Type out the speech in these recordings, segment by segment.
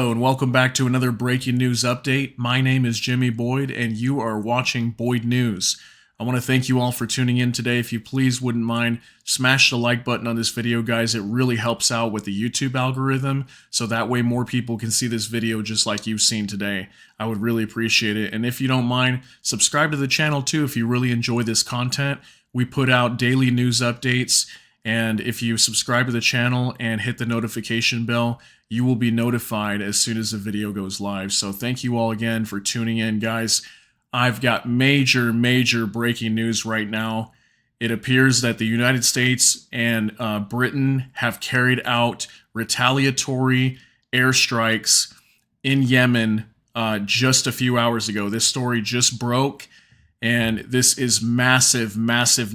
Hello and welcome back to another breaking news update. My name is Jimmy Boyd and you are watching Boyd News. I want to thank you all for tuning in today. If you please wouldn't mind, smash the like button on this video, guys. It really helps out with the YouTube algorithm, so that way more people can see this video just like you've seen today. I would really appreciate it. And if you don't mind, subscribe to the channel too if you really enjoy this content. We put out daily news updates, and if you subscribe to the channel and hit the notification bell, you will be notified as soon as the video goes live. So thank you all again for tuning in, guys. I've got major breaking news right now. It appears that the United States and Britain have carried out retaliatory airstrikes in Yemen just a few hours ago. This story just broke, and this is massive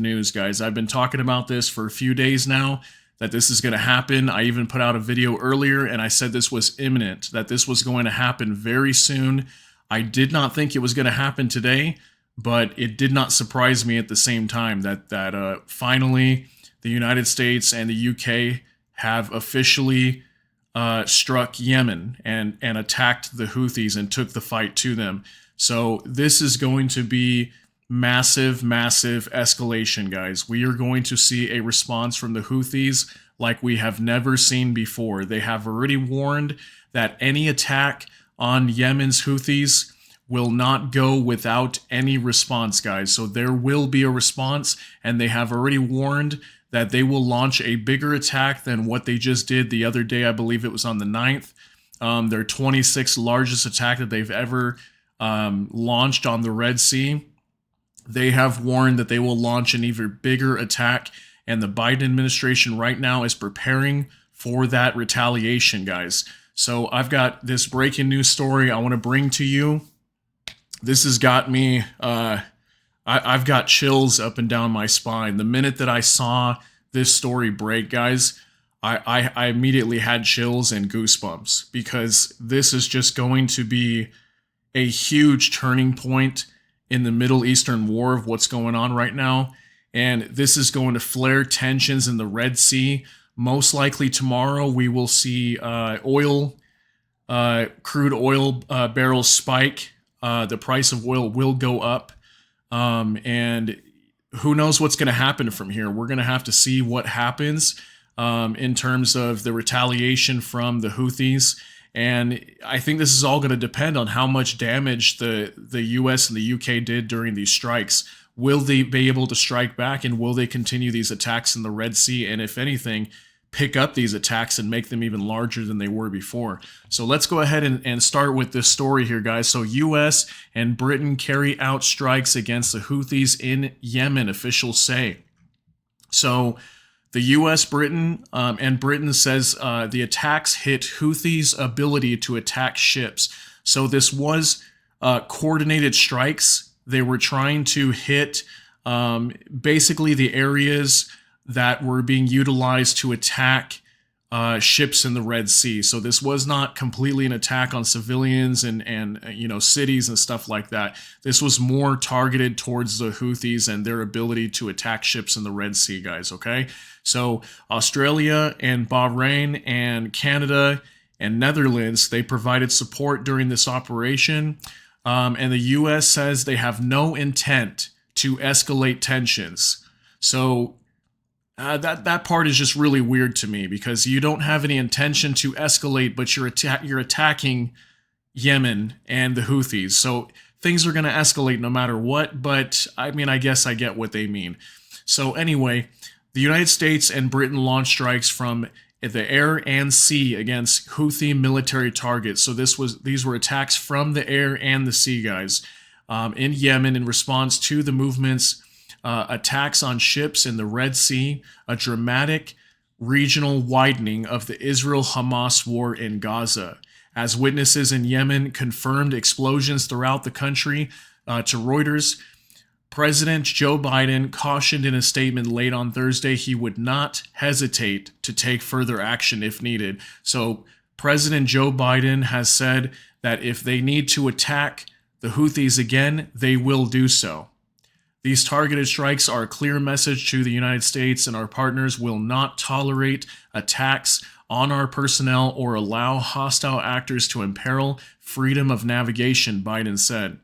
news, guys. I've been talking about this for a few days now, that this is going to happen. I even put out a video earlier and I said this was imminent, that this was going to happen very soon. I did not think it was going to happen today, but it did not surprise me at the same time that finally the United States and the UK have officially struck Yemen and attacked the Houthis and took the fight to them. So this is going to be massive escalation, guys. We are going to see a response from the Houthis like we have never seen before. They have already warned that any attack on Yemen's Houthis will not go without any response, guys. So there will be a response, and they have already warned that they will launch a bigger attack than what they just did the other day. I believe it was on the 9th. Their 26th largest attack that they've ever launched on the Red Sea. They have warned that they will launch an even bigger attack, and the Biden administration right now is preparing for that retaliation, guys. So I've got this breaking news story I want to bring to you. This has got me, I've got chills up and down my spine. The minute that I saw this story break, guys, I immediately had chills and goosebumps, because this is just going to be a huge turning point in the Middle Eastern war of what's going on right now. And this is going to flare tensions in the Red Sea. Most likely tomorrow we will see crude oil barrels spike. The price of oil will go up. And who knows what's going to happen from here. We're going to have to see what happens in terms of the retaliation from the Houthis. And I think this is all going to depend on how much damage the US and the UK did during these strikes. Will they be able to strike back, and will they continue these attacks in the Red Sea? And if anything, pick up these attacks and make them even larger than they were before. So let's go ahead and start with this story here, guys. So US and Britain carry out strikes against the Houthis in Yemen, officials say. So the U.S., Britain says the attacks hit Houthis' ability to attack ships. So this was coordinated strikes. They were trying to hit basically the areas that were being utilized to attack ships in the Red Sea. So this was not completely an attack on civilians and cities and stuff like that. This was more targeted towards the Houthis and their ability to attack ships in the Red Sea, guys, okay? So Australia and Bahrain and Canada and Netherlands, they provided support during this operation. And the U.S. says they have no intent to escalate tensions. So that part is just really weird to me, because you don't have any intention to escalate, but you're attacking Yemen and the Houthis. So things are going to escalate no matter what, but I mean, I guess I get what they mean. So anyway, the United States and Britain launched strikes from the air and sea against Houthi military targets. So these were attacks from the air and the sea, guys, in Yemen in response to the movement's attacks on ships in the Red Sea, a dramatic regional widening of the Israel-Hamas war in Gaza, as witnesses in Yemen confirmed explosions throughout the country to Reuters. President Joe Biden cautioned in a statement late on Thursday he would not hesitate to take further action if needed. So President Joe Biden has said that if they need to attack the Houthis again, they will do so. These targeted strikes are a clear message to the United States, and our partners will not tolerate attacks on our personnel or allow hostile actors to imperil freedom of navigation, Biden said.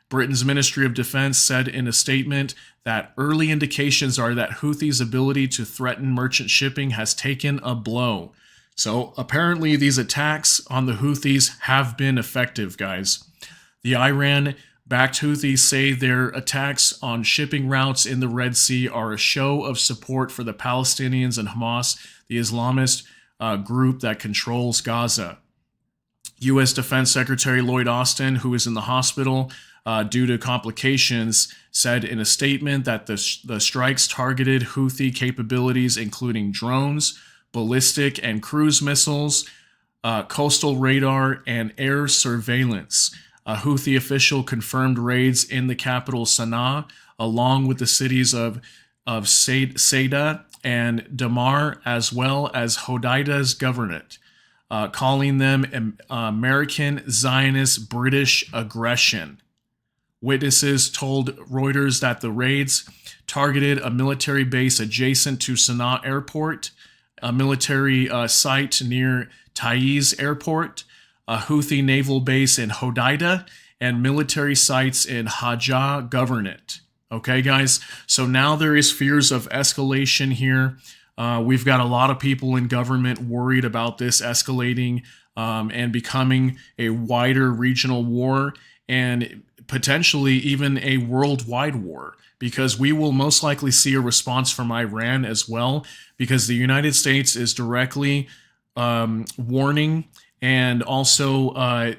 Britain's Ministry of Defense said in a statement that early indications are that Houthis' ability to threaten merchant shipping has taken a blow. So apparently these attacks on the Houthis have been effective, guys. The Iran-backed Houthis say their attacks on shipping routes in the Red Sea are a show of support for the Palestinians and Hamas, the Islamist group that controls Gaza. U.S. Defense Secretary Lloyd Austin, who is in the hospital due to complications, said in a statement that the strikes targeted Houthi capabilities, including drones, ballistic and cruise missiles, coastal radar, and air surveillance. A Houthi official confirmed raids in the capital Sana'a, along with the cities of Sayda and Damar, as well as Hodeida's governorate, calling them American Zionist British aggression. Witnesses told Reuters that the raids targeted a military base adjacent to Sana'a Airport, a military site near Taiz Airport, a Houthi naval base in Hodeida, and military sites in Hajjah Governorate. Okay, guys? So now there is fears of escalation here. We've got a lot of people in government worried about this escalating and becoming a wider regional war and potentially even a worldwide war, because we will most likely see a response from Iran as well, because the United States is directly warning and also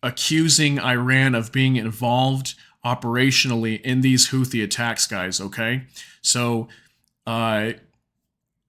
accusing Iran of being involved operationally in these Houthi attacks, guys, okay? So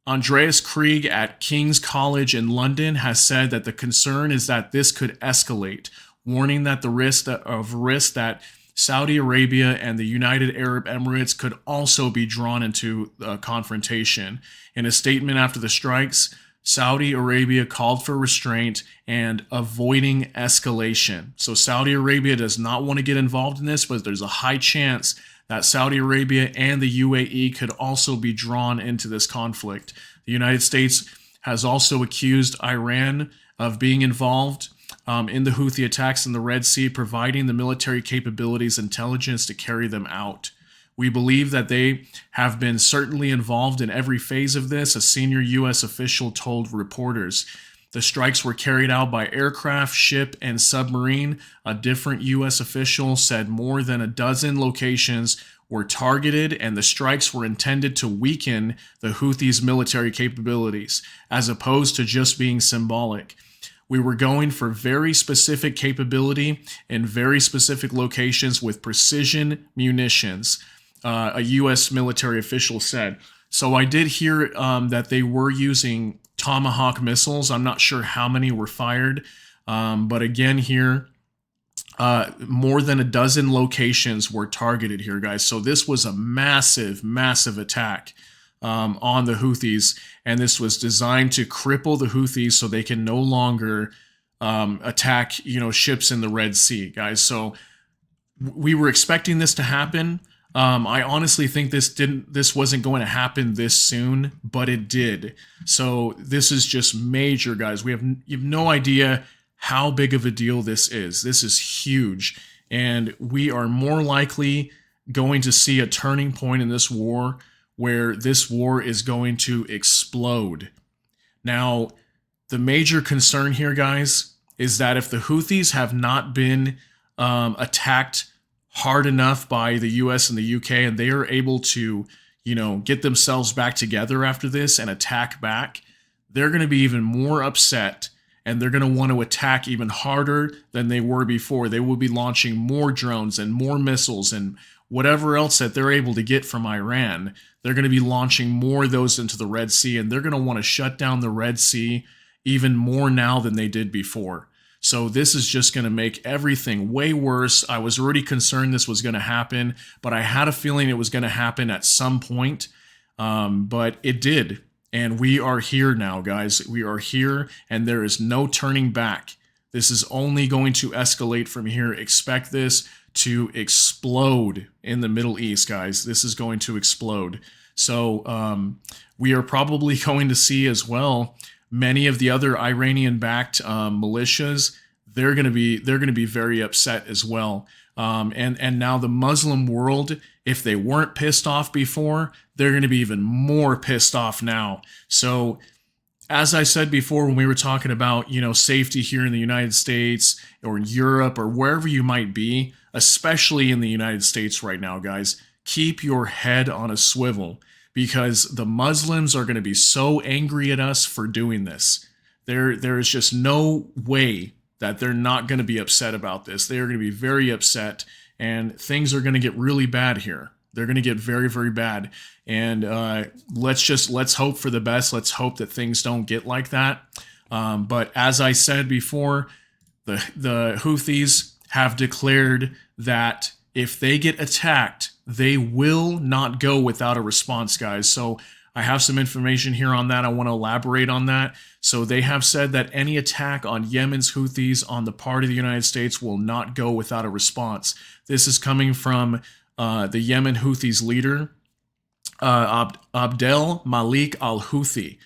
Andreas Krieg at King's College in London has said that the concern is that this could escalate, warning that the risk that Saudi Arabia and the United Arab Emirates could also be drawn into a confrontation. In a statement after the strikes, Saudi Arabia called for restraint and avoiding escalation. So Saudi Arabia does not want to get involved in this, but there's a high chance that Saudi Arabia and the UAE could also be drawn into this conflict. The United States has also accused Iran of being involved in the Houthi attacks in the Red Sea, providing the military capabilities, intelligence to carry them out. We believe that they have been certainly involved in every phase of this, a senior U.S. official told reporters. The strikes were carried out by aircraft, ship, and submarine. A different U.S. official said more than a dozen locations were targeted, and the strikes were intended to weaken the Houthis' military capabilities, as opposed to just being symbolic. We were going for very specific capability in very specific locations with precision munitions, a U.S. military official said. So I did hear that they were using Tomahawk missiles. I'm not sure how many were fired, but again here, more than a dozen locations were targeted here, guys. So this was a massive, massive attack on the Houthis, and this was designed to cripple the Houthis so they can no longer attack, ships in the Red Sea, guys. So we were expecting this to happen. I honestly think this wasn't going to happen this soon, but it did. So this is just major, guys. You have no idea how big of a deal this is. This is huge, and we are more likely going to see a turning point in this war, where this war is going to explode. Now, the major concern here, guys, is that if the Houthis have not been attacked hard enough by the US and the UK, and they are able to, get themselves back together after this and attack back, they're going to be even more upset, and they're going to want to attack even harder than they were before. They will be launching more drones and more missiles and whatever else that they're able to get from Iran. They're going to be launching more of those into the Red Sea, and they're going to want to shut down the Red Sea even more now than they did before. So this is just going to make everything way worse. I was already concerned this was going to happen, but I had a feeling it was going to happen at some point, but it did. And we are here now, guys. We are here, and there is no turning back. This is only going to escalate from here. Expect this to explode in the Middle East, guys. This is going to explode. So we are probably going to see as well many of the other Iranian-backed militias, they're going to be very upset as well. And now the Muslim world, if they weren't pissed off before, they're going to be even more pissed off now. So, as I said before, when we were talking about, safety here in the United States or in Europe or wherever you might be, especially in the United States right now, guys, keep your head on a swivel, because the Muslims are going to be so angry at us for doing this. There is just no way that they're not going to be upset about this. They are going to be very upset, and things are going to get really bad here. They're going to get very, very bad. And let's hope for the best. Let's hope that things don't get like that. But as I said before, the Houthis have declared that if they get attacked, they will not go without a response, guys. So I have some information here on that. I want to elaborate on that. So they have said that any attack on Yemen's Houthis on the part of the United States will not go without a response. This is coming from the Yemen Houthis leader, Abdel Malik al-Houthi.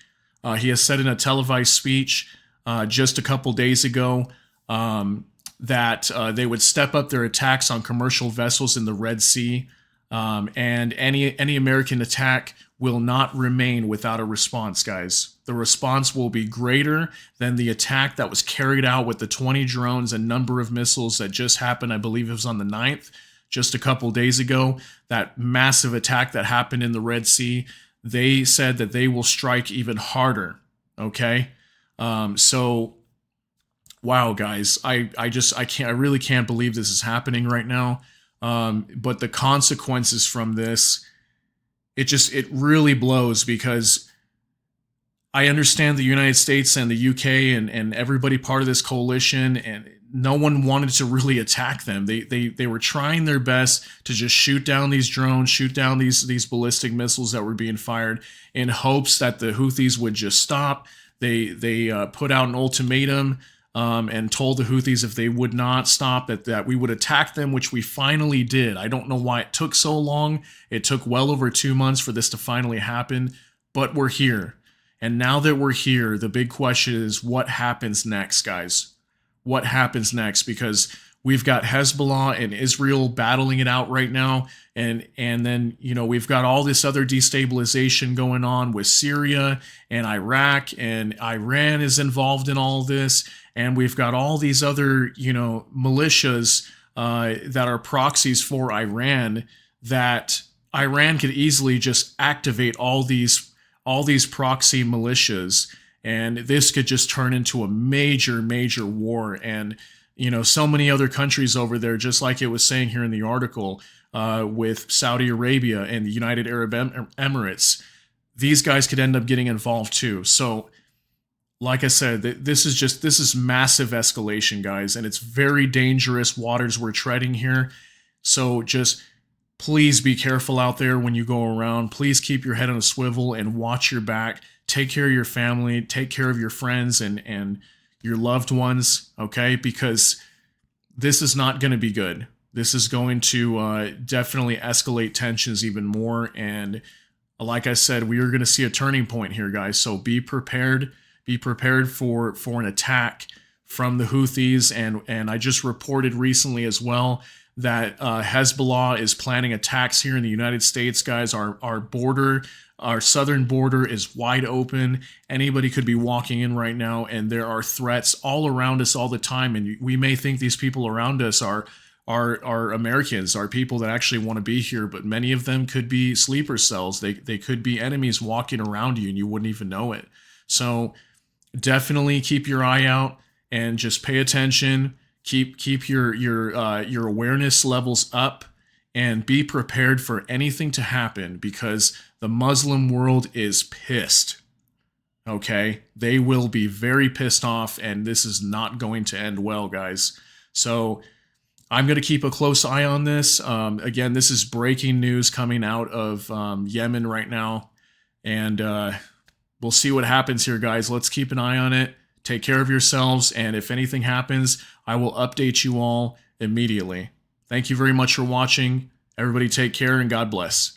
He has said in a televised speech just a couple days ago that they would step up their attacks on commercial vessels in the Red Sea, and any American attack will not remain without a response, guys. The response will be greater than the attack that was carried out with the 20 drones and number of missiles that just happened. I believe it was on the 9th, just a couple days ago. That massive attack that happened in the Red Sea, they said that they will strike even harder, okay? So, wow, guys, I really can't believe this is happening right now. But the consequences from this, it really blows, because I understand the United States and the UK and everybody part of this coalition, and no one wanted to really attack them. They were trying their best to just shoot down these drones, shoot down these ballistic missiles that were being fired, in hopes that the Houthis would just stop. They put out an ultimatum and told the Houthis if they would not stop, that we would attack them, which we finally did. I don't know why it took so long. It took well over 2 months for this to finally happen, but we're here. And now that we're here, the big question is, what happens next, guys? What happens next? Because we've got Hezbollah and Israel battling it out right now, and then we've got all this other destabilization going on with Syria and Iraq, and Iran is involved in all this, and we've got all these other militias that are proxies for Iran, that Iran could easily just activate all these proxy militias, and this could just turn into a major war. And so many other countries over there, just like it was saying here in the article, with Saudi Arabia and the United Arab Emirates, these guys could end up getting involved too. So, like I said, this is massive escalation, guys, and it's very dangerous waters we're treading here. So just please be careful out there when you go around. Please keep your head on a swivel and watch your back. Take care of your family. Take care of your friends and your loved ones, okay? Because this is not going to be good. This is going to definitely escalate tensions even more. And like I said, we are going to see a turning point here, guys. So be prepared. Be prepared for an attack from the Houthis. And I just reported recently as well that Hezbollah is planning attacks here in the United States, guys. Our border, our southern border is wide open. Anybody could be walking in right now, and there are threats all around us all the time. And we may think these people around us are Americans, are people that actually want to be here, but many of them could be sleeper cells. They could be enemies walking around you, and you wouldn't even know it. So definitely keep your eye out and just pay attention. Keep your awareness levels up, and be prepared for anything to happen, because the Muslim world is pissed. Okay? They will be very pissed off, and this is not going to end well, guys. So I'm going to keep a close eye on this. Again, this is breaking news coming out of Yemen right now, and we'll see what happens here, guys. Let's keep an eye on it. Take care of yourselves, and if anything happens, I will update you all immediately. Thank you very much for watching. Everybody take care, and God bless.